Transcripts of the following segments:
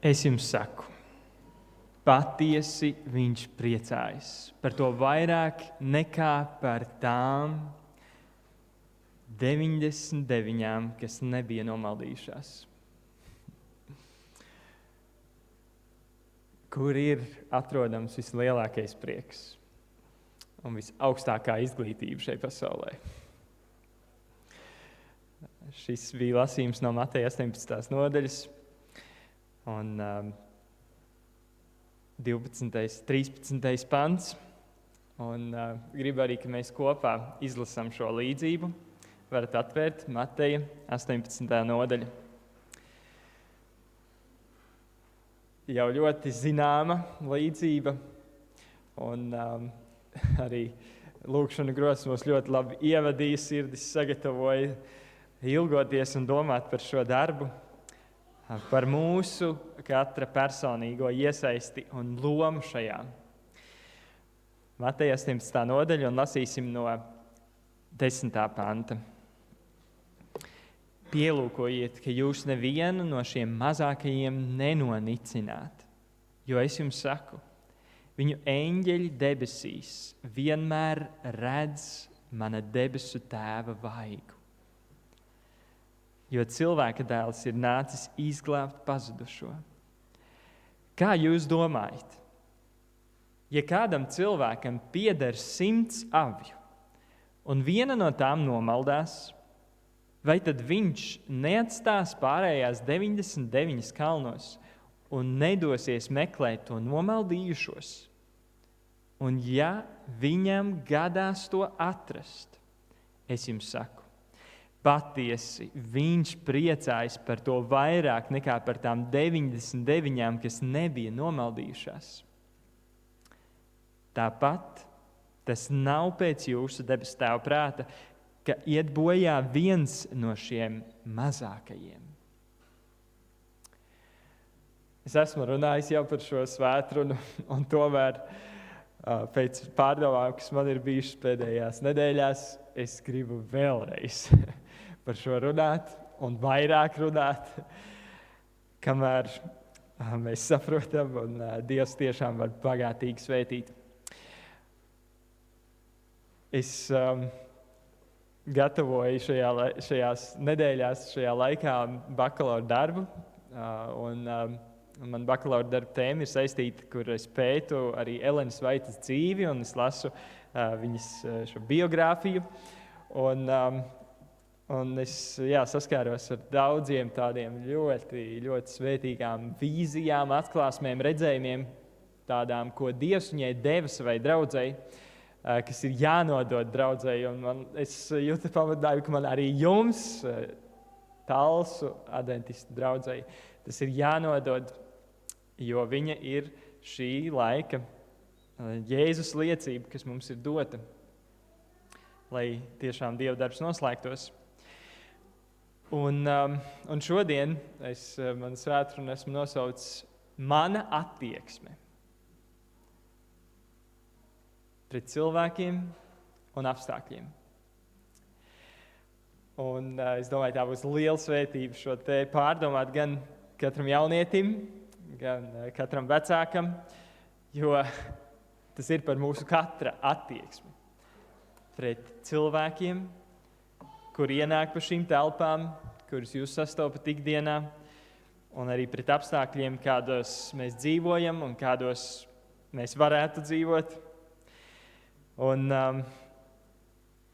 Es jums saku, patiesi viņš priecājas par to vairāk nekā par tām 99, kas nebija nomaldījušās. Kur ir atrodams vislielākais prieks un visaugstākā izglītība šai pasaulē? Šis bija lasījums no Mateja 18. nodaļas un 12. 13. pants. Un gribu arī, ka mēs kopā izlasām šo līdzību. Varat atvērt Mateja 18. nodaļa. Jau ļoti zināma līdzība, un arī lūkšana gros mūs ļoti labi ievadīja, sirdis sagatavoja ilgoties un domāt par šo darbu, par mūsu katra personīgo iesaisti un lomu šajā. Mateja 18. nodaļa un lasīsim no 10. panta. Pielūkojiet, ka jūs nevienu no šiem mazākajiem nenonicināt, jo es jums saku, viņu eņģeļi debesīs vienmēr redz mana debesu tēva vaigu. Jo cilvēka dēls ir nācis izglābt pazudušo. Kā jūs domājat? Ja kādam cilvēkam pieder 100 avju, un viena no tām nomaldās, vai tad viņš neatstās pārējās 99 kalnos un nedosies meklēt to nomaldījušos? Un ja viņam gadās to atrast, es jums saku, patiesi viņš priecājas par to vairāk nekā par tām 99, kas nebija nomaldījušās. Tāpat tas nav pēc jūsu debesu Tēva prāta, ka iet bojā viens no šiem mazākajiem. Es esmu runājis jau par šo svētrunu, un tomēr pēc pārdomām, kas man ir bijušas pēdējās nedēļās, es gribu vēlreiz par šo runāt un vairāk runāt, kamēr mēs saprotam un Dievs tiešām var bagātīgi svētīt. Es gatavoju šajās nedēļās, šajā laikā bakalaura darbu, un man bakalaura darba tēma ir saistīta, kur es pētu arī Elenas Vaitas dzīvi, un es lasu viņas šo biogrāfiju. Un es saskāros ar daudziem tādiem ļoti, ļoti svētīgām vīzijām, atklāsmēm, redzējumiem, tādām, ko Dievs viņai deva savai draudzei, kas ir jānodod draudzei. Un es jūtu pamudinājumu, ka man arī jums, Talsu adventistu draudzei, tas ir jānodod, jo viņa ir šī laika Jēzus liecība, kas mums ir dota, lai tiešām Dieva darbs noslēgtos. Un šodien manu svētrunu esmu nosaucis mana attieksme pret cilvēkiem un apstākļiem. Un es domāju, tā būs liela svētība šo te pārdomāt gan katram jaunietim, gan katram vecākam, jo tas ir par mūsu katra attieksmi pret cilvēkiem, kur ienāk pa šīm telpām, kurus jūs sastopat ikdienā, un arī pret apstākļiem, kādos mēs dzīvojam un kādos mēs varētu dzīvot. Un,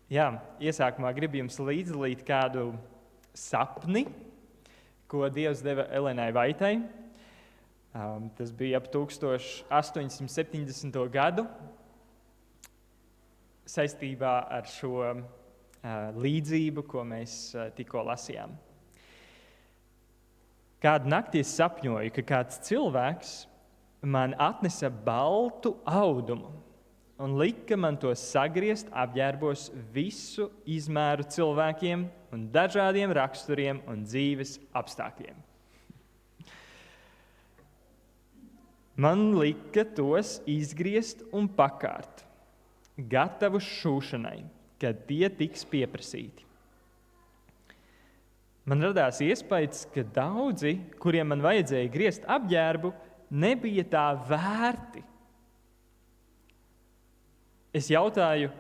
iesākumā gribu jums līdzdalīt kādu sapni, ko Dievs deva Elenai Vaitai. Tas bija ap 1870. gadu saistībā ar šo līdzību, ko mēs tikko lasījām. Kādu nakti es sapņoju, ka kāds cilvēks man atnesa baltu audumu un lika man to sagriezt apģērbos visu izmēru cilvēkiem un dažādiem raksturiem un dzīves apstākļiem. Man lika tos izgriezt un pakārt, gatavus šūšanai, kad tie tiks pieprasīti. man radās iespējas, ka daudzi, kuriem man vajadzēja griezt apģērbu, nebija tā vērti. Es jautāju,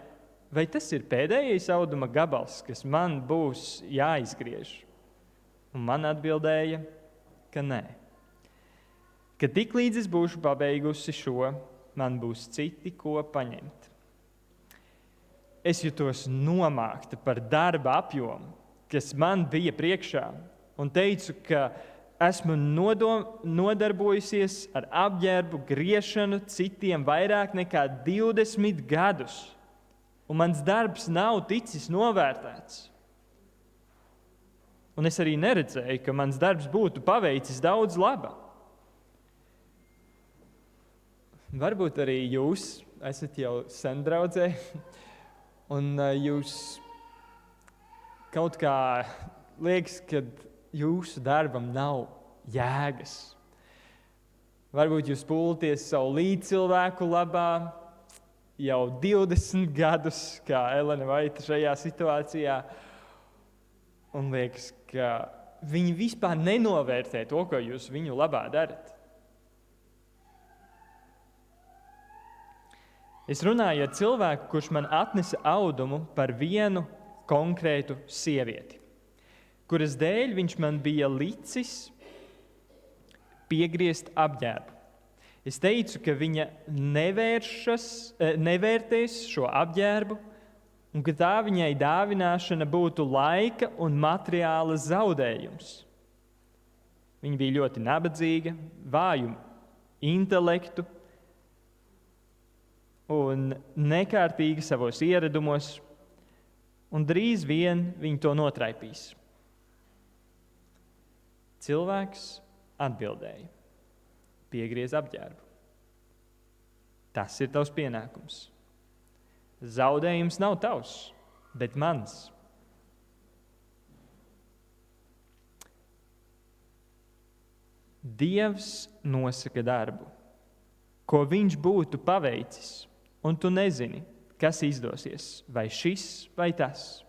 vai tas ir pēdējais auduma gabals, kas man būs jāizgriež? Un man atbildēja, ka nē. Ka tiklīdz es būšu pabeigusi šo, man būs citi, ko paņemt. Es jutos nomākta par darba apjomu, kas man bija priekšā, un teicu, ka esmu nodarbojusies ar apģērbu griešanu citiem vairāk nekā 20 gadus, un mans darbs nav ticis novērtēts. Un es arī neredzēju, ka mans darbs būtu paveicis daudz laba. Varbūt arī jūs esat jau sen draudzē, un jūs kaut kā liekas, ka jūsu darbam nav jēgas. Varbūt jūs pūlaties savu līdzcilvēku labā jau 20 gadus, kā Elena Vaita šajā situācijā, un liekas, ka viņi vispār nenovērtē to, ko jūs viņu labā darat. Es runāju ar cilvēku, kurš man atnesa audumu par vienu konkrētu sievieti, kuras dēļ viņš man bija licis piegriezt apģērbu. Es teicu, ka viņa nevērtēs šo apģērbu un ka tā viņai dāvināšana būtu laika un materiāla zaudējums. Viņa bija ļoti nabadzīga, vāju intelektu un nekārtīga savos ieradumos, un drīz vien viņi to notraipīs. Cilvēks atbildēja: piegriez apģērbu. Tas ir tavs pienākums. Zaudējums nav tavs, bet mans. Dievs nosaka darbu, ko viņš būtu paveicis, un tu nezini, kas izdosies, vai šis vai tas.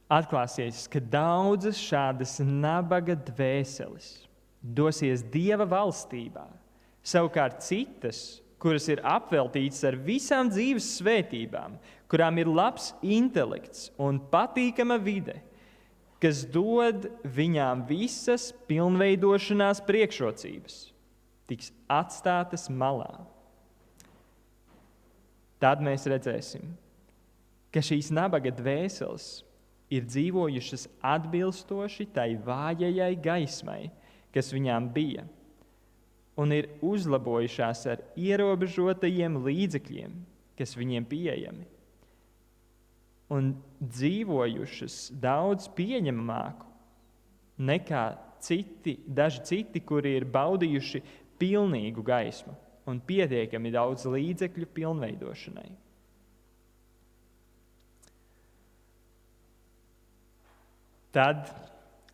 Atklāsies, ka daudzas šādas nabaga dvēseles dosies Dieva valstībā, savukārt citas, kuras ir apveltītas ar visām dzīves svētībām, kurām ir labs intelekts un patīkama vide, kas dod viņām visas pilnveidošanās priekšrocības, tiks atstātas malā. Tad mēs redzēsim, ka šīs nabaga dvēseles ir dzīvojušas atbilstoši tai vājajai gaismai, kas viņām bija, un ir uzlabojušās ar ierobežotajiem līdzekļiem, kas viņiem pieejami, un dzīvojušas daudz pieņemamāku nekā daži citi, kuri ir baudījuši pilnīgu gaismu un pietiekami daudz līdzekļu pilnveidošanai. Tad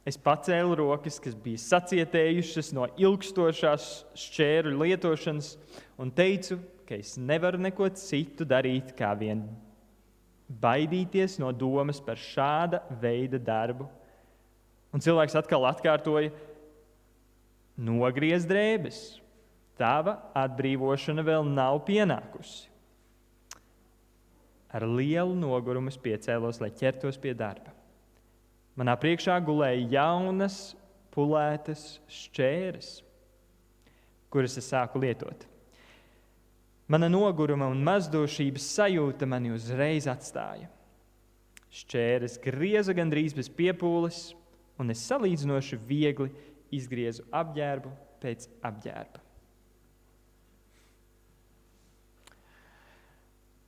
es pacēlu rokas, kas bija sacietējušas no ilgstošās šķēru lietošanas, un teicu, ka es nevaru neko citu darīt, kā vien baidīties no domas par šāda veida darbu. Un cilvēks atkal atkārtoja: nogriez drēbes, tava atbrīvošana vēl nav pienākusi. Ar lielu nogurumu es piecēlos, lai ķertos pie darba. Manā priekšā gulēja jaunas, pulētas šķēres, kuras es sāku lietot. Mana noguruma un mazdošības sajūta mani uzreiz atstāja. Šķēres grieza gandrīz bez piepūles, un es salīdzinoši viegli izgriezu apģērbu pēc apģērba.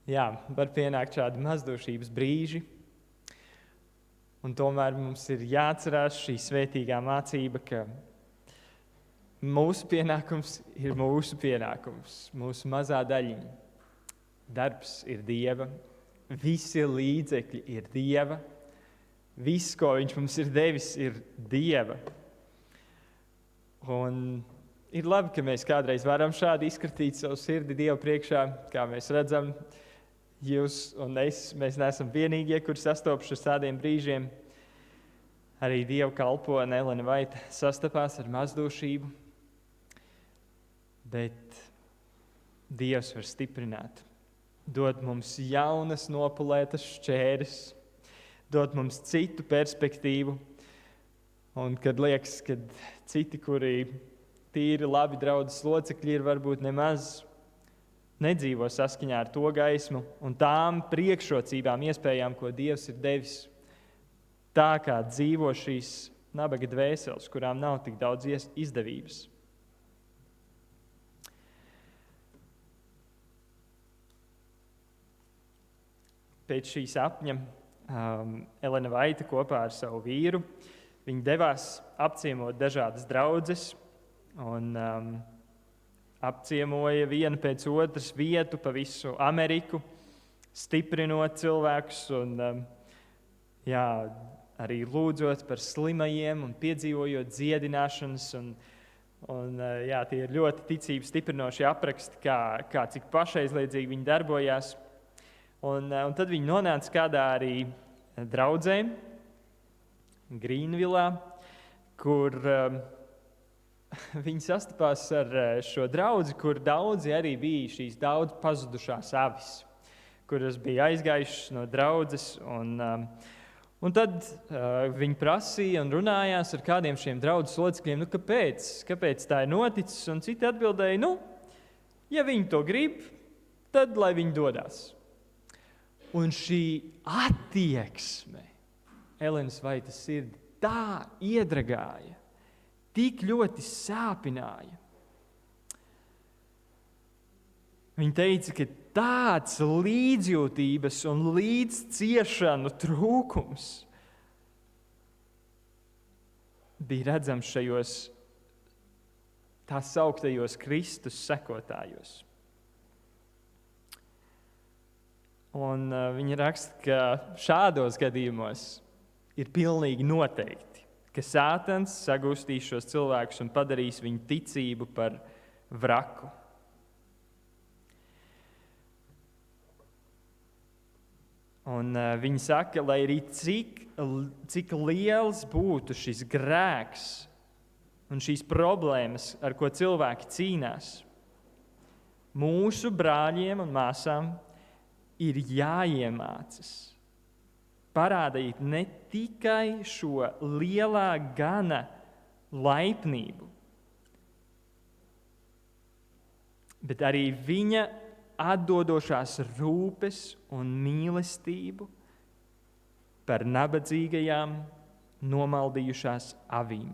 Jā, var pienākt šādi mazdošības brīži, un tomēr mums ir jāatcerās šī svētīgā mācība, ka mūsu pienākums ir mūsu pienākums, mūsu mazā daļiņa. Darbs ir Dieva, visi līdzekļi ir Dieva, viss, ko Viņš mums ir devis, ir Dieva. Un ir labi, ka mēs kādreiz varam šādi izskatīt savu sirdi Dieva priekšā, kā mēs redzam. Jūs un es, mēs neesam vienīgie, kuri sastopas ar tādiem brīžiem. Arī Dieva kalpone Elena Vaita sastapās ar mazdošību, bet Dievs var stiprināt, dot mums jaunas nopulētas šķēres, dot mums citu perspektīvu. Un kad liekas, ka citi, kuri tīri labi draudzes locekļi ir, varbūt nemaz nedzīvo saskaņā ar to gaismu un tām priekšrocībām, iespējām, ko Dievs ir devis, tā kā dzīvo šīs nabaga dvēseles, kurām nav tik daudz izdevības. Pēc šī sapņa Elena Vaita kopā ar savu vīru viņi devās apciemot dažādas draudzes un apciemoja vienu pēc otras vietu pa visu Ameriku, stiprinot cilvēkus un arī lūdzot par slimajiem un piedzīvojot dziedināšanas. Tie ir ļoti ticības stiprinoši apraksti, kā cik pašaizliedzīgi viņi darbojās. Un tad viņi nonāca kādā arī draudzē, Grīnvilā, kur viņi sastapās ar šo draudzi, kur daudzi arī bija šīs daudz pazudušās avis, kuras bija aizgājušas no draudzes. Un tad viņi prasīja un runājās ar kādiem šiem draudzes locekļiem, kāpēc tā ir noticis, un citi atbildēja, ja viņi to grib, tad lai viņi dodās. Un šī attieksme Elenas Vaitas sirdi tā iedragāja, tik ļoti sāpināja. Viņa teica, ka tāds līdzjūtības un līdzciešanu trūkums bija redzams šajos tā sauktajos Kristus sekotājos. Un viņa raksta, ka šādos gadījumos ir pilnīgi noteikti, ka Sātans sagūstīs šos cilvēkus un padarīs viņu ticību par vraku. Un viņi saka, lai arī cik liels būtu šis grēks un šīs problēmas, ar ko cilvēki cīnās, mūsu brāļiem un māsām ir jāiemācas parādīt ne tikai šo lielā gana laipnību, bet arī viņa atdodošās rūpes un mīlestību par nabadzīgajām, nomaldījušās avīm.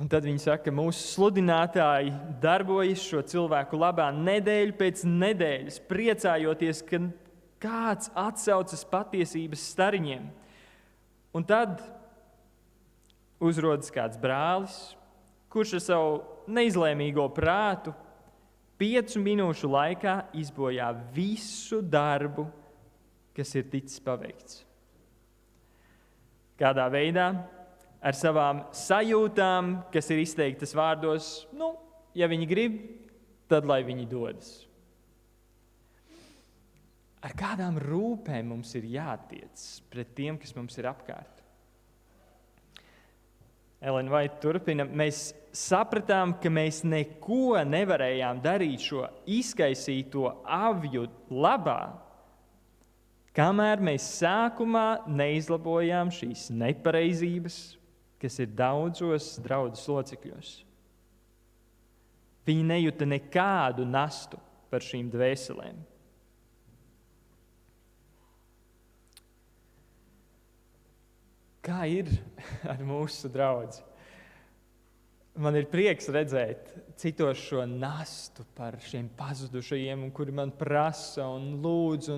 Un tad viņi saka, ka mūsu sludinātāji darbojas šo cilvēku labā nedēļu pēc nedēļas, priecājoties, ka kāds atsaucas patiesības stariņiem. Un tad uzrodas kāds brālis, kurš ar savu neizlēmīgo prātu 5 minūšu laikā izbojā visu darbu, kas ir ticis paveikts. Kādā veidā? Ar savām sajūtām, kas ir izteiktas vārdos, ja viņi grib, tad lai viņi dodas. Ar kādām rūpēm mums ir jātiec pret tiem, kas mums ir apkārt? Elena Vaita turpina, mēs sapratām, ka mēs neko nevarējām darīt šo izkaisīto avju labā, kamēr mēs sākumā neizlabojām šīs nepareizības, kas ir daudzos draudzes locekļos. Viņi nejuta nekādu nastu par šīm dvēselēm. Kā ir ar mūsu draudzi? Man ir prieks redzēt citos šo nastu par šiem pazudušajiem, kuri man prasa un lūdz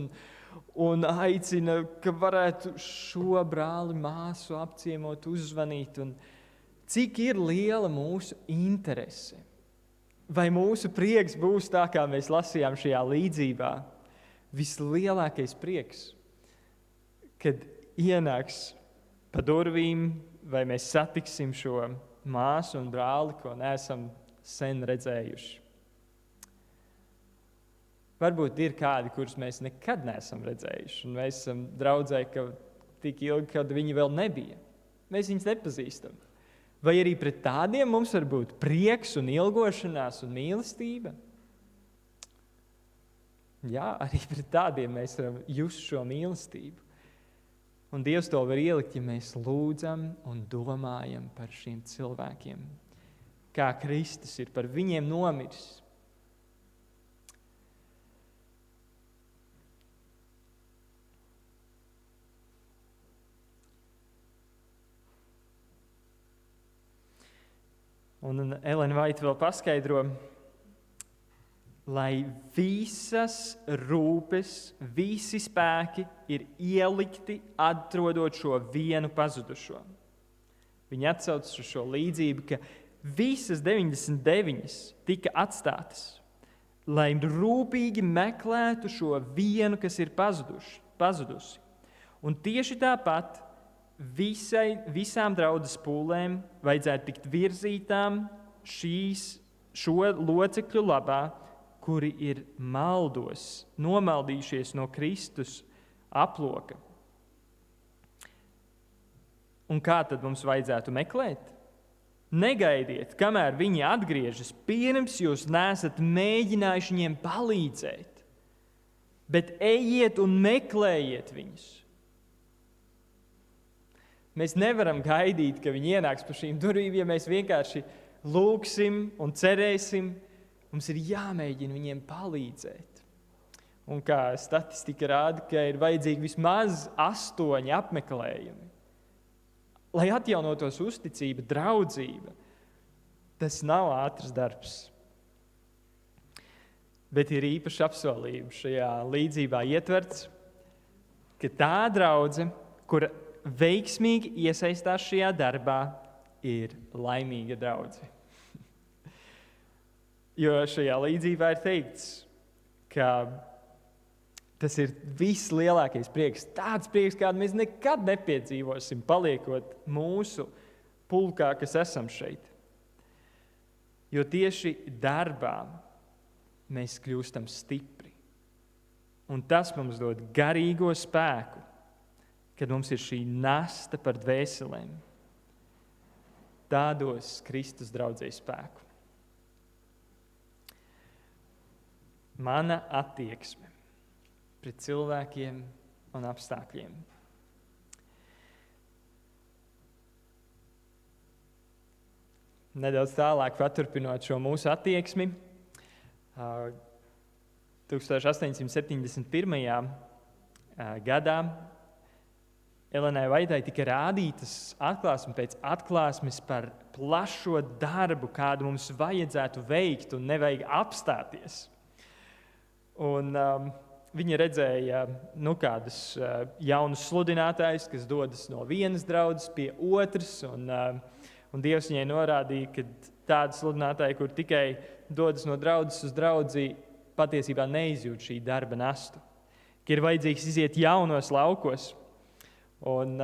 un aicina, ka varētu šo brāli māsu apciemot, uzzvanīt. Un cik ir liela mūsu interese? Vai mūsu prieks būs tā, kā mēs lasījām šajā līdzībā? Vislielākais prieks, kad ienāks pa durvīm, vai mēs satiksim šo māsu un brāli, ko neesam sen redzējuši. Varbūt ir kādi, kurus mēs nekad neesam redzējuši, un mēs esam draudzē tik ilgi, kad viņi vēl nebija. Mēs viņus nepazīstam. Vai arī pret tādiem mums var būt prieks un ilgošanās un mīlestība? Jā, arī pret tādiem mēs varam just šo mīlestību. Un Dievs to var ielikt, ja mēs lūdzam un domājam par šiem cilvēkiem. Kā Kristus ir par viņiem nomiris. Un Elena Vaita vēl paskaidro, lai visas rūpes, visi spēki ir ielikti atrodot šo vienu pazudušo. Viņa atsauc uz šo līdzību, ka visas 99 tika atstātas, lai rūpīgi meklētu šo vienu, kas ir pazudusi. Un tieši tāpat visām draudzes pūlēm vajadzētu tikt virzītām šo locekļu labā, kuri ir nomaldījušies no Kristus aploka. Un kā tad mums vajadzētu meklēt? Negaidiet, kamēr viņi atgriežas, pirms jūs neesat mēģinājuši viņiem palīdzēt, bet ejiet un meklējiet viņus. Mēs nevaram gaidīt, ka viņi ienāks pa šīm durvīm, ja mēs vienkārši lūgsim un cerēsim. Mums ir jāmēģina viņiem palīdzēt. Un kā statistika rāda, ka ir vajadzīgi vismaz 8 apmeklējumi. Lai atjaunotos uzticība, draudzība, tas nav ātrs darbs. Bet ir īpaši apsolījumi šajā līdzībā ietverts, ka tā draudze, kura veiksmīgi iesaistās šajā darbā, ir laimīga draudze. Jo šajā līdzībā ir teikts, ka tas ir vislielākais prieks, tāds prieks, kādu mēs nekad nepiedzīvosim, paliekot mūsu pulkā, kas esam šeit. Jo tieši darbā mēs kļūstam stipri. Un tas mums dod garīgo spēku, kad mums ir šī nasta par dvēselēm. Tā dos Kristus draudzei spēku. Mana attieksme pret cilvēkiem un apstākļiem. Nedaudz tālāk paturpinot šo mūsu attieksmi, 1871. Gadā Elenai Vaitai tika rādītas atklāsme pēc atklāsmes par plašo darbu, kādu mums vajadzētu veikt un nevajag apstāties. Un viņa redzēja kādus jaunus sludinātājus, kas dodas no vienas draudzes pie otras, un Dievs viņai norādīja, ka tādi sludinātāji, kur tikai dodas no draudzes uz draudzi, patiesībā neizjūt šī darba nastu, ka ir vajadzīgs iziet jaunos laukos. Un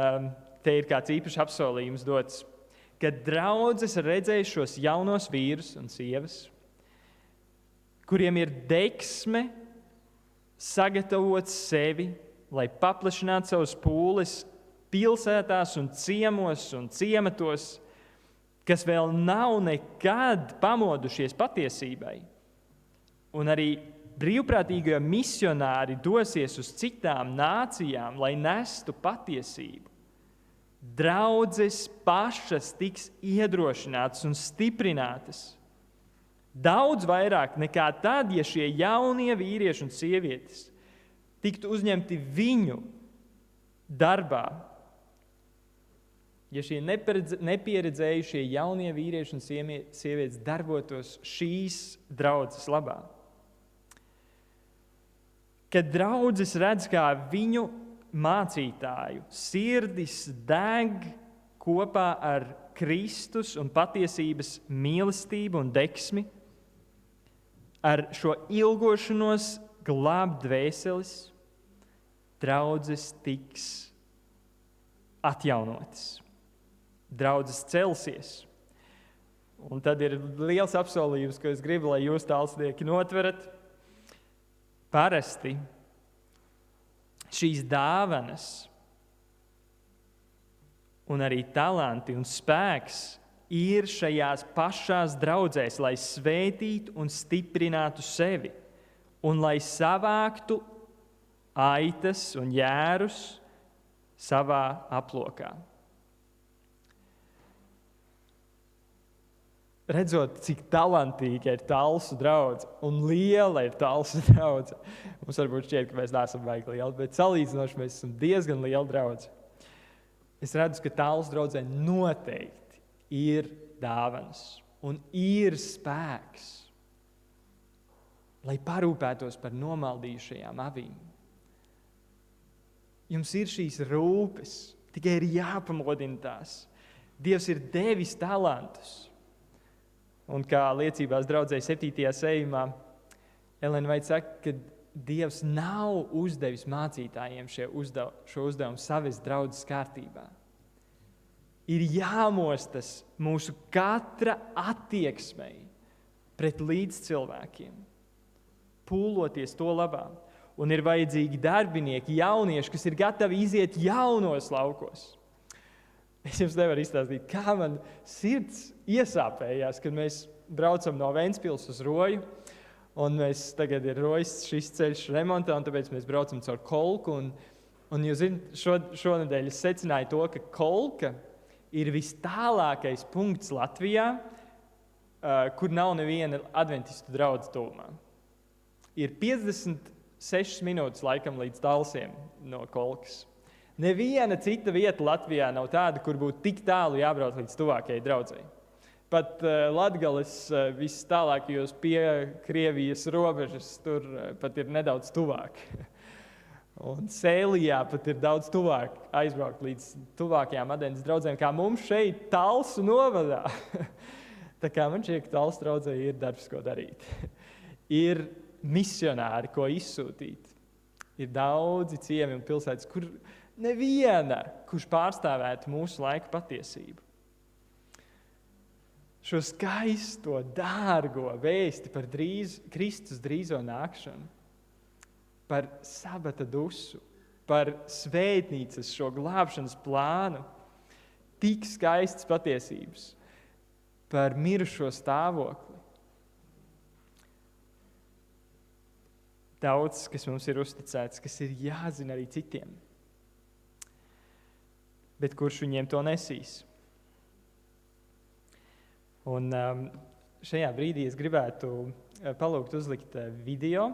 te ir kāds īpašs apsolījums dots, ka draudzes redzēs šos jaunos vīrus un sievas, kuriem ir deksme sagatavot sevi, lai paplašinātu savus pūles pilsētās un ciemos un ciematos, kas vēl nav nekad pamodušies patiesībai. Un arī brīvprātīgie misionāri dosies uz citām nācijām, lai nestu patiesību. Draudzes pašas tiks iedrošinātas un stiprinātas. Daudz vairāk nekā tad, ja šie jaunie vīrieši un sievietes tiktu uzņemti viņu darbā. Ja šie nepieredzējušie jaunie vīrieši un sievietes darbotos šīs draudzes labā. Kad draudzes redz, kā viņu mācītāju sirdis deg kopā ar Kristus un patiesības mīlestību un deksmi, ar šo ilgošanos glābt dvēseles, draudzes tiks atjaunotas. Draudzes celsies. Un tad ir liels apsolījums, ko es gribu, lai jūs tālsnieki notverat. Parasti šīs dāvanas un arī talanti un spēks ir šajās pašās draudzēs, lai svētītu un stiprinātu sevi, un lai savāktu aitas un jērus savā aplokā. Redzot, cik talantīga ir Talsu draudze un liela ir Talsu draudze. Mums varbūt šķiet, ka mēs neesam baigi lieli, bet salīdzinoši mēs esam diezgan liela draudze. Es redzu, ka Talsu draudzē noteikti ir dāvanas un ir spēks, lai parūpētos par nomaldījušajām avīm. Jums ir šīs rūpes, tikai ir jāpamodina tās. Dievs ir devis talantus. Un kā liecībās draudzē 7. sējumā, Elena Vaita saka, ka Dievs nav uzdevis mācītājiem šo uzdevumu savas draudzes kārtībā. Ir jāmostas mūsu katra attieksmei pret līdzcilvēkiem, pūloties to labā. Un ir vajadzīgi darbinieki, jaunieši, kas ir gatavi iziet jaunos laukos. Es jums nevaru izstāstīt, kā man sirds iesāpējās, kad mēs braucam no Ventspils uz Roju, un tagad ir Rojas šis ceļš remontā, un tāpēc mēs braucam caur Kolku. Un jūs zināt, šonedēļ es secināju to, ka Kolka ir vistālākais punkts Latvijā, kur nav neviena adventistu draudze tuvumā. Ir 56 minūtes laikam līdz Talsiem no Kolkas. Neviena cita vieta Latvijā nav tāda, kur būtu tik tālu jābrauc līdz tuvākajai draudzei. Pat Latgales viss tālākajos pie Krievijas robežas tur pat ir nedaudz tuvāk. Un Sēlijā pat ir daudz tuvāk aizbraukt līdz tuvākajām adventas draudzēm, kā mums šeit Talsu novadā. Tā kā man šķiet, ka Talsu draudzē ir darbs, ko darīt. Ir misionāri, ko izsūtīt. Ir daudzi ciemi un pilsētas, kur neviena, kurš pārstāvētu mūsu laika patiesību. Šo skaisto, dārgo vēsti par Kristus drīzo nākšanu, par sabata dusu, par svētnīcas šo glābšanas plānu, tik skaistas patiesības, par mirušo stāvokli. Daudz, kas mums ir uzticēts, kas ir jāzina arī citiem. Bet kurš viņiem to nesīs? Un šajā brīdī es gribētu palūgt uzlikt video,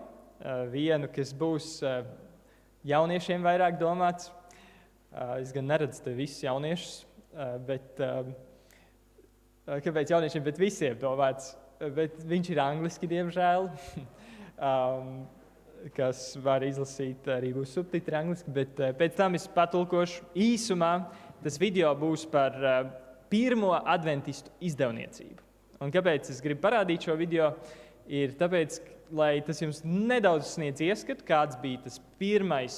vienu, kas būs jauniešiem vairāk domāts. Es gan neredzu te visus jauniešus, bet kāpēc jauniešiem, bet visiem domāts. Bet viņš ir angliski, diemžēl, kas var izlasīt, arī būs subtitri angliski, bet pēc tam es patulkošu īsumā. Tas video būs par pirmo adventistu izdevniecību. Un kāpēc es gribu parādīt šo video, ir tāpēc, lai tas jums nedaudz sniedz ieskatu, kāds bija tas pirmais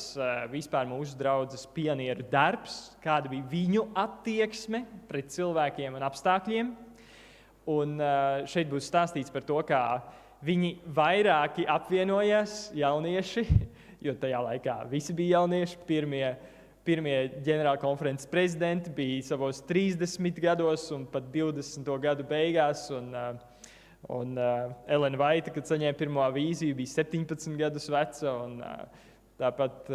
vispār mūsu draudzes pionieru darbs, kāda bija viņu attieksme pret cilvēkiem un apstākļiem. Un šeit būs stāstīts par to, kā viņi vairāki apvienojās jaunieši, jo tajā laikā visi bija jaunieši. Pirmie ģenerāla konferences prezidenti bija savos 30 gados un pat 20. gadu beigās. Un Elena Vaita, kad saņēma pirmo vīziju, bija 17 gadus veca. Un tāpat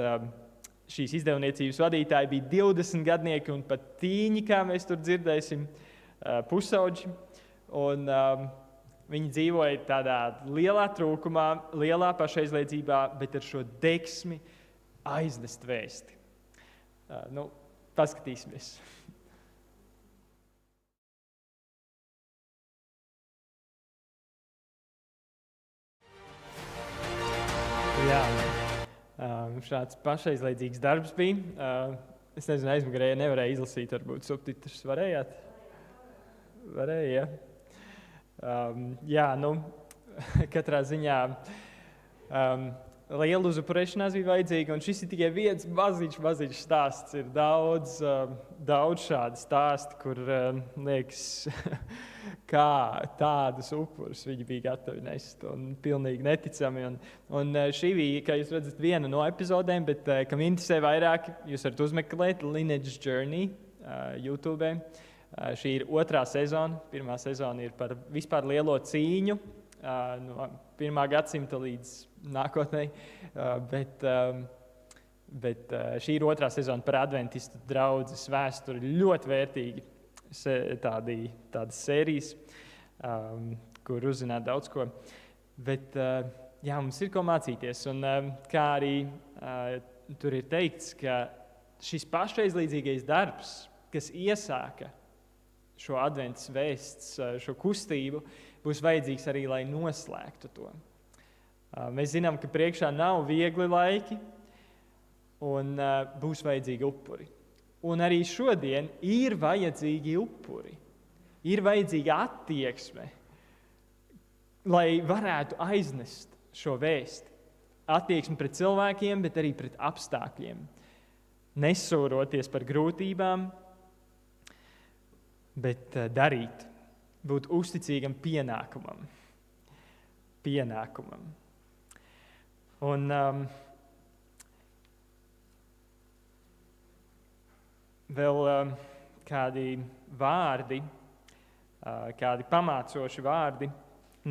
šīs izdevniecības vadītāji bija 20 gadnieki un pat tīņi, kā mēs tur dzirdēsim, pusauģi. Un viņi dzīvoja tādā lielā trūkumā, lielā pašaizliedzībā, bet ar šo deksmi aiznest vēsti. Paskatīsimies. Jā, šāds pašaizliedzīgs darbs bija. Es nezinu, aizmugurē nevarēju izlasīt, varbūt subtitrus varējāt? Varēja, katrā ziņā liela uzupurēšanās bija vajadzīga, un šis ir tikai viens maziņš stāsts. Ir daudz šādu stāstu, kur liekas, kā tādus upurus viņi bija gatavi nest, un pilnīgi neticami. Un šī bija, kā jūs redzat, viena no epizodēm, bet kam interesē vairāk, jūs varat uzmeklēt Lineage Journey YouTube. Šī ir 2. sezona. 1. sezona ir par vispār lielo cīņu no 1. gadsimta līdz nākotnē. Bet šī ir 2. sezona par adventistu draudzes vēsturi. Ļoti vērtīgi tādas sērijas, kur uzzināt daudz ko. Bet mums ir ko mācīties. Un kā arī tur ir teikts, ka šis pašaizlīdzīgais darbs, kas iesāka šo adventas vēsts, šo kustību, būs vajadzīgs arī, lai noslēgtu to. Mēs zinām, ka priekšā nav viegli laiki un būs vajadzīgi upuri. Un arī šodien ir vajadzīgi upuri. Ir vajadzīga attieksme, lai varētu aiznest šo vēsti. Attieksme pret cilvēkiem, bet arī pret apstākļiem. Nesūroties par grūtībām, bet darīt, būt uzticīgam pienākumam. Un vēl kādi vārdi, kādi pamācoši vārdi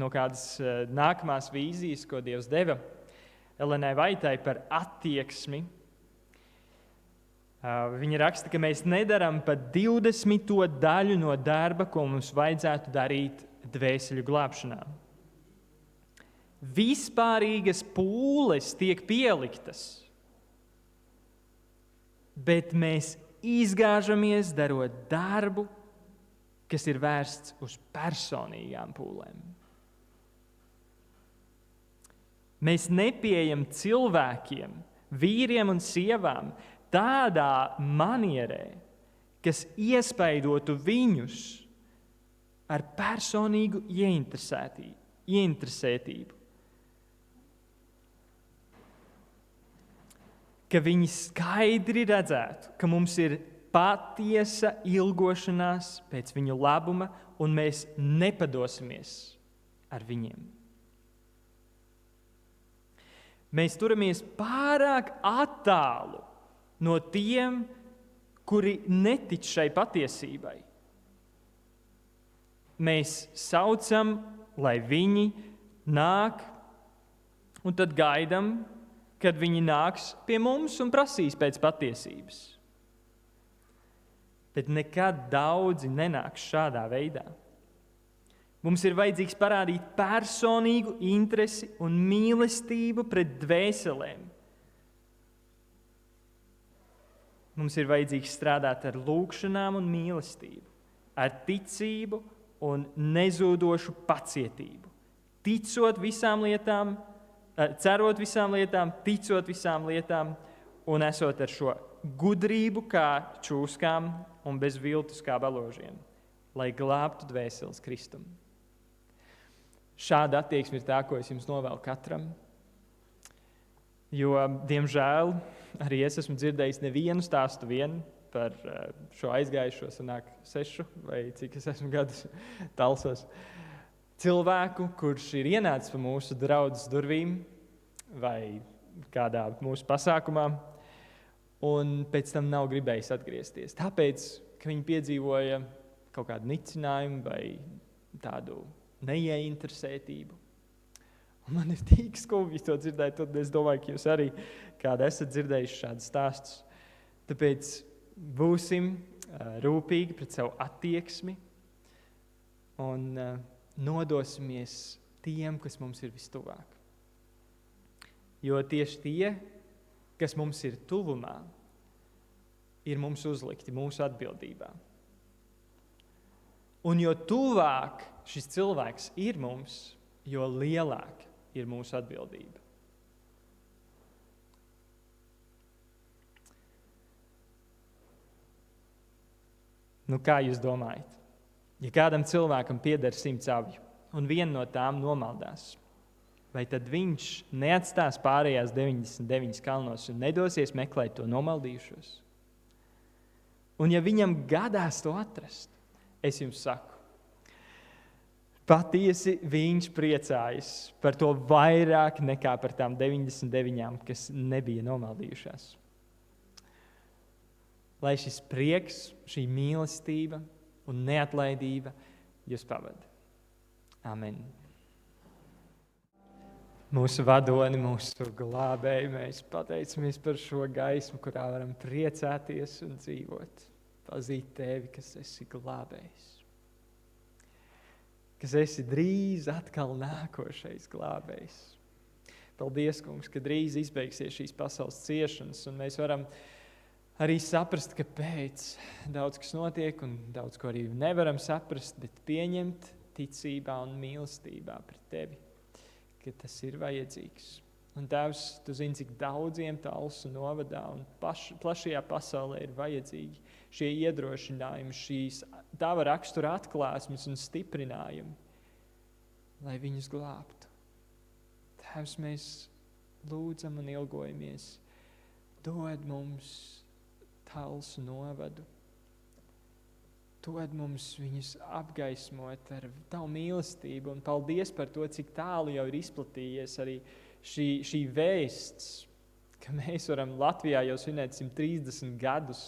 no kādas nākamās vīzijas, ko Dievs deva Elenai Vaitai par attieksmi. Viņa raksta, ka mēs nedaram pat 20. daļu no darba, ko mums vajadzētu darīt dvēseļu glābšanā. Vispārīgas pūles tiek pieliktas, bet mēs izgāžamies darot darbu, kas ir vērsts uz personīgām pūlēm. Mēs nepieejam cilvēkiem, vīriem un sievām, tādā manierē, kas iespaidotu viņus ar personīgu ieinteresētību. Ka viņi skaidri redzētu, ka mums ir patiesa ilgošanās pēc viņu labuma, un mēs nepadosimies ar viņiem. Mēs turamies pārāk attālu no tiem, kuri netic šai patiesībai. Mēs saucam, lai viņi nāk, un tad gaidām, kad viņi nāks pie mums un prasīs pēc patiesības. Bet nekad daudzi nenāks šādā veidā. Mums ir vajadzīgs parādīt personīgu interesi un mīlestību pret dvēselēm. Mums ir vajadzīgs strādāt ar lūgšanām un mīlestību, ar ticību un nezūdošu pacietību, cerot visām lietām, ticot visām lietām un esot ar šo gudrību kā čūskām un bez viltus kā baložiem, lai glābtu dvēseles Kristum. Šāda attieksme ir tā, ko es jums novēlu katram, jo, diemžēl, arī es esmu dzirdējis nevienu stāstu par šo aizgājušo, sanāk 6 vai cik es esmu gadus talsos, cilvēku, kurš ir ienācis pa mūsu draudzes durvīm vai kādā mūsu pasākumā, un pēc tam nav gribējis atgriezties. Tāpēc, ka viņi piedzīvoja kaut kādu nicinājumu vai tādu neieinteresētību. Un man ir tik skumji to dzirdēt, tad es domāju, ka jūs arī kādi esat dzirdējuši šādus stāstus. Tāpēc būsim rūpīgi pret savu attieksmi un nodosimies tiem, kas mums ir vistuvāk. Jo tieši tie, kas mums ir tuvumā, ir mums uzlikti mūsu atbildībā. Un jo tuvāk šis cilvēks ir mums, jo lielāk ir mūsu atbildība. Kā jūs domājat? Ja kādam cilvēkam pieder 100 avju, un viena no tām nomaldās, vai tad viņš neatstās pārējās 99 kalnos un nedosies meklēt to nomaldījušos? Un ja viņam gadās to atrast, es jums saku, patiesi viņš priecājas par to vairāk nekā par tām 99, kas nebija nomaldījušās. lai šis prieks, šī mīlestība un neatlaidība jūs pavada. Amen. Mūsu vadoni, mūsu glābēji, mēs pateicamies par šo gaismu, kurā varam priecāties un dzīvot. Pazīt tevi, kas esi glābējs. Kas esi drīz atkal nākošais glābējs. Paldies, kungs, ka drīz izbeigsies šīs pasaules ciešanas, un mēs varam arī saprast, kāpēc daudz kas notiek, un daudz ko arī nevaram saprast, bet pieņemt ticībā un mīlestībā pret tevi, ka tas ir vajadzīgs. Un Tēvs, tu zini, cik daudziem Talsu novadā un plašajā pasaulē ir vajadzīgi šie iedrošinājumi, šīs Tava rakstura atklāsmes un stiprinājumi, lai viņus glābtu. Tēvs, mēs lūdzam un ilgojamies, dod mums Talsu novadu, dod mums viņus apgaismot ar Tavu mīlestību, un paldies par to, cik tālu jau ir izplatījies arī šī vēsts, ka mēs varam Latvijā jau svinēt 130 gadus,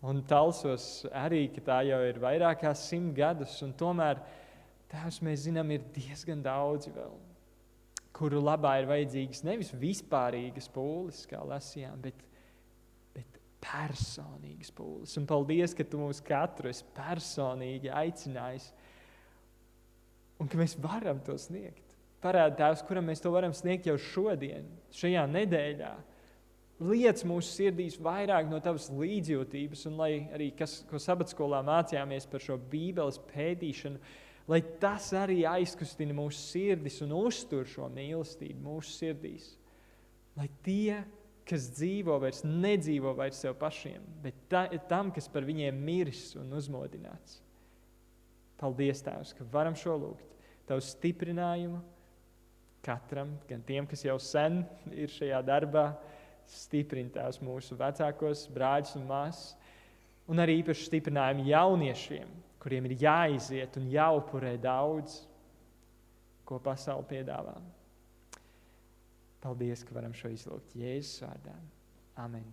un Talsos arī, ka tā jau ir vairāk kā 100 gadus, un tomēr, Tēvs, mēs zinām, ir diezgan daudzi vēl, kuru labā ir vajadzīgas nevis vispārīgas pūles, kā lasījām, bet personīgas pūles. Un paldies, ka Tu mūs katru esi personīgi aicinājis un ka mēs varam to sniegt. Parādi, Tēvs, kuram mēs to varam sniegt jau šodien, šajā nedēļā. Liec mūsu sirdīs vairāk no Tavas līdzjūtības, un lai arī, ko sabatskolā mācījāmies par šo Bībeles pētīšanu, lai tas arī aizkustina mūsu sirdis un uztur šo mīlestību mūsu sirdīs. Lai tie, kas dzīvo vairs, nedzīvo vairs sev pašiem, bet tam, kas par viņiem miris un uzmodināts. Paldies, Tēvs, ka varam šo lūgt. Tavu stiprinājumu katram, gan tiem, kas jau sen ir šajā darbā, stiprini, Tēvs, mūsu vecākos brāļus un māsas, un arī īpaši stiprinājumu jauniešiem, kuriem ir jāiziet un jāupurē daudz, ko pasaule piedāvā. Paldies, ka varam šo izlūgt Jēzus vārdā. Amen.